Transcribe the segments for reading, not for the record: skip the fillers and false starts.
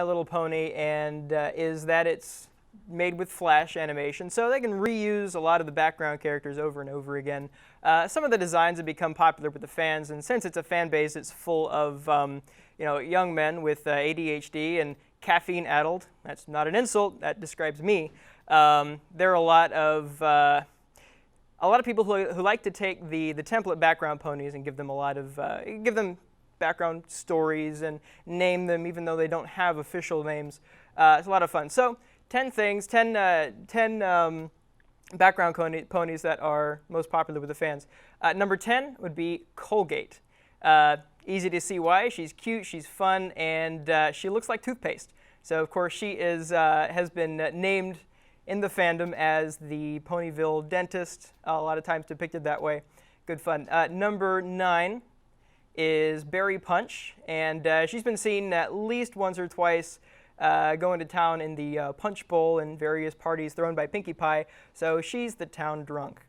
My Little Pony and is that it's made with Flash animation, so they can reuse a lot of the background characters over and over again. Some of the designs have become popular with the fans, and since it's a fan base, it's full of young men with ADHD and caffeine-addled. That's not an insult. That describes me. There are a lot of people who like to take the template background ponies and give them a lot of background stories and name them even though they don't have official names. It's a lot of fun. So 10 background ponies that are most popular with the fans. Number 10 would be Colgate. Easy to see why. She's cute, she's fun, and she looks like toothpaste. So of course she has been named in the fandom as the Ponyville dentist, a lot of times depicted that way. Good fun. Number 9 is Berry Punch, and she's been seen at least once or twice going to town in the Punch Bowl and various parties thrown by Pinkie Pie, so she's the town drunk.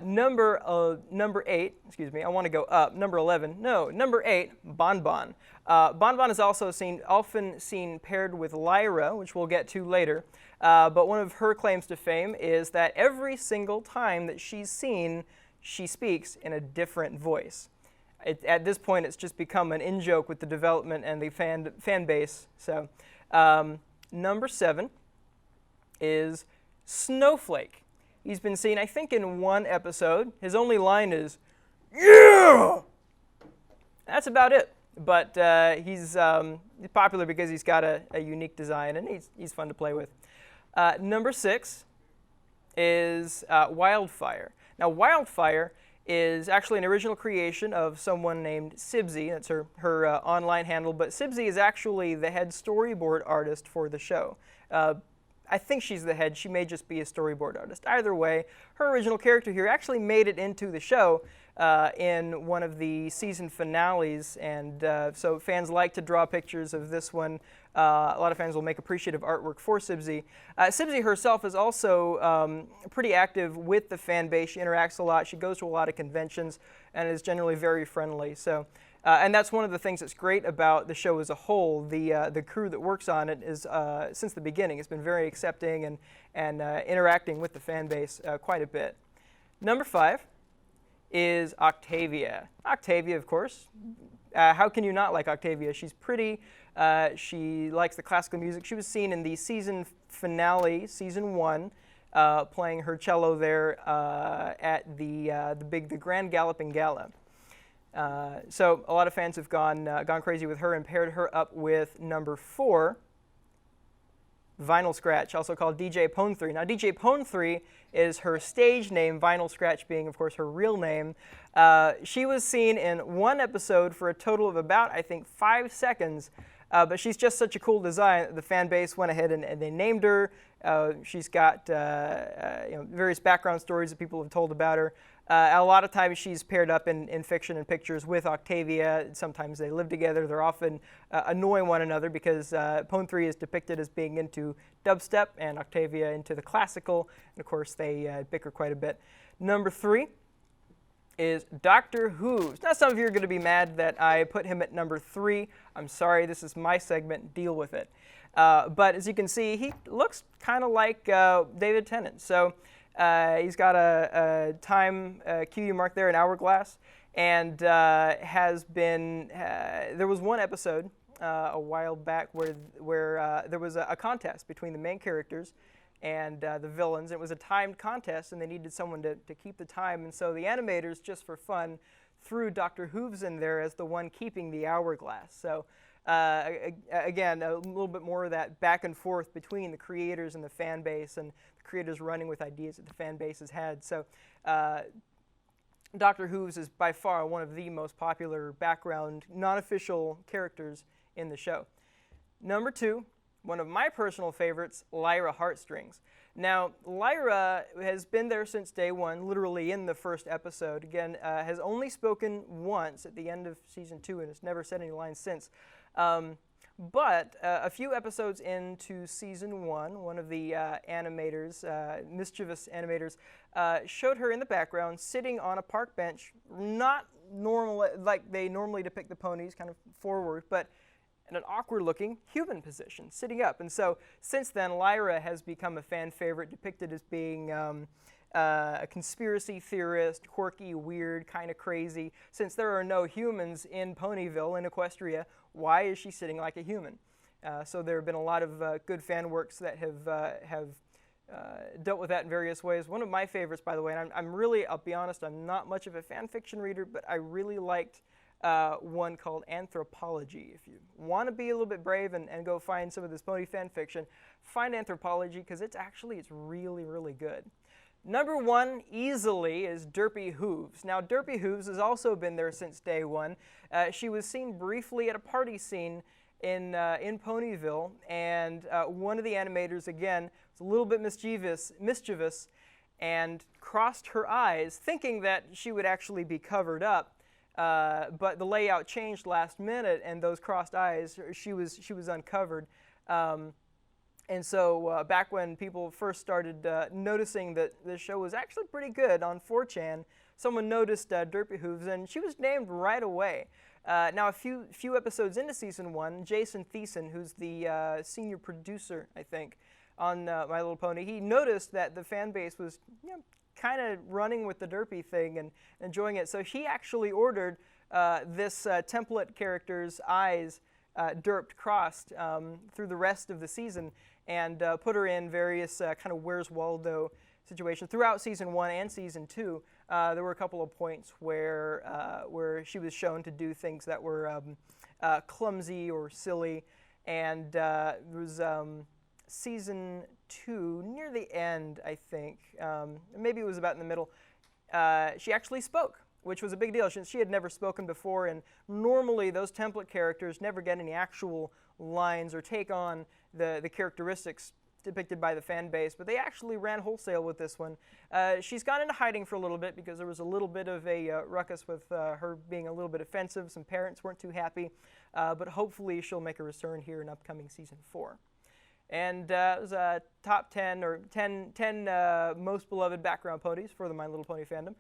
Number 8, excuse me, I want to go up. Number 11, no, number 8, Bon Bon. Bon Bon is also often seen paired with Lyra, which we'll get to later, but one of her claims to fame is that every single time that she's seen, she speaks in a different voice. At this point, it's just become an in-joke with the development and the fan base. So, number 7 is Snowflake. He's been seen, I think, in one episode. His only line is, "Yeah!" That's about it. But he's popular because he's got a unique design, and he's fun to play with. Number 6 is Wildfire. Now, Wildfire is actually an original creation of someone named Sibsy. That's her online handle, but Sibsy is actually the head storyboard artist for the show. I think she's the head. She may just be a storyboard artist. Either way, her original character here actually made it into the show in one of the season finales, and so fans like to draw pictures of this one. A lot of fans will make appreciative artwork for Sibsy. Sibsy herself is also pretty active with the fan base. She interacts a lot. She goes to a lot of conventions and is generally very friendly. So, and that's one of the things that's great about the show as a whole. The crew that works on it is, since the beginning, has been very accepting and interacting with the fan base quite a bit. Number 5 is Octavia. Octavia, of course. How can you not like Octavia? She's pretty. She likes the classical music. She was seen in the season finale, season 1, playing her cello there at the Grand Galloping Gala. So a lot of fans have gone crazy with her and paired her up with number 4, Vinyl Scratch, also called DJ Pone 3. Now, DJ Pone 3 is her stage name, Vinyl Scratch being, of course, her real name. She was seen in one episode for a total of about, I think, 5 seconds, but she's just such a cool design that the fan base went ahead and they named her. She's got various background stories that people have told about her. A lot of times she's paired up in fiction and pictures with Octavia. Sometimes they live together. They're often annoying one another because Pone 3 is depicted as being into dubstep and Octavia into the classical. And of course, they bicker quite a bit. Number 3 is Dr. Hooves. Now, some of you are going to be mad that I put him at number 3. I'm sorry, this is my segment. Deal with it. But as you can see, he looks kind of like David Tennant. So he's got a time QU mark there, an hourglass, and has been. There was one episode a while back where there was a contest between the main characters and the villains. It was a timed contest, and they needed someone to keep the time. And so the animators, just for fun, threw Dr. Hooves in there as the one keeping the hourglass. So again, a little bit more of that back and forth between the creators and the fan base, and the creators running with ideas that the fan base has had. So Dr. Hooves is by far one of the most popular background, non-official characters in the show. Number 2, one of my personal favorites, Lyra Heartstrings. Now, Lyra has been there since day 1, literally in the first episode. Again, has only spoken once at the end of season 2 and has never said any lines since. But a few episodes into season 1, one of the animators, mischievous animators, showed her in the background sitting on a park bench, not normal like they normally depict the ponies, kind of forward, but and an awkward-looking human position, sitting up. And so since then, Lyra has become a fan favorite, depicted as being a conspiracy theorist, quirky, weird, kind of crazy. Since there are no humans in Ponyville, in Equestria, why is she sitting like a human? So there have been a lot of good fan works that have dealt with that in various ways. One of my favorites, by the way, and I'm really, I'll be honest, I'm not much of a fan fiction reader, but I really liked one called Anthropology. If you want to be a little bit brave and go find some of this pony fan fiction, find Anthropology, because it's really, really good. Number 1 easily is Derpy Hooves. Now, Derpy Hooves has also been there since day one. She was seen briefly at a party scene in Ponyville, and one of the animators, again, was a little bit mischievous and crossed her eyes, thinking that she would actually be covered up. But the layout changed last minute, and those crossed eyes, she was uncovered. And so back when people first started noticing that the show was actually pretty good on 4chan, someone noticed Derpy Hooves, and she was named right away. Now, a few episodes into Season 1, Jason Thiessen, who's the senior producer, I think, on My Little Pony, he noticed that the fan base was kind of running with the Derpy thing and enjoying it. So he actually ordered this template character's eyes derped, crossed through the rest of the season, and put her in various kind of Where's Waldo situations. Throughout Season 1 and Season 2, there were a couple of points where she was shown to do things that were clumsy or silly, and there was Season 2, near the end, I think, maybe it was about in the middle, she actually spoke, which was a big deal. She had never spoken before, and normally those template characters never get any actual lines or take on the characteristics depicted by the fan base, but they actually ran wholesale with this one. She's gone into hiding for a little bit because there was a little bit of a ruckus with her being a little bit offensive. Some parents weren't too happy, but hopefully she'll make a return here in upcoming Season 4. And it was a top 10 or 10 most beloved background ponies for the My Little Pony fandom.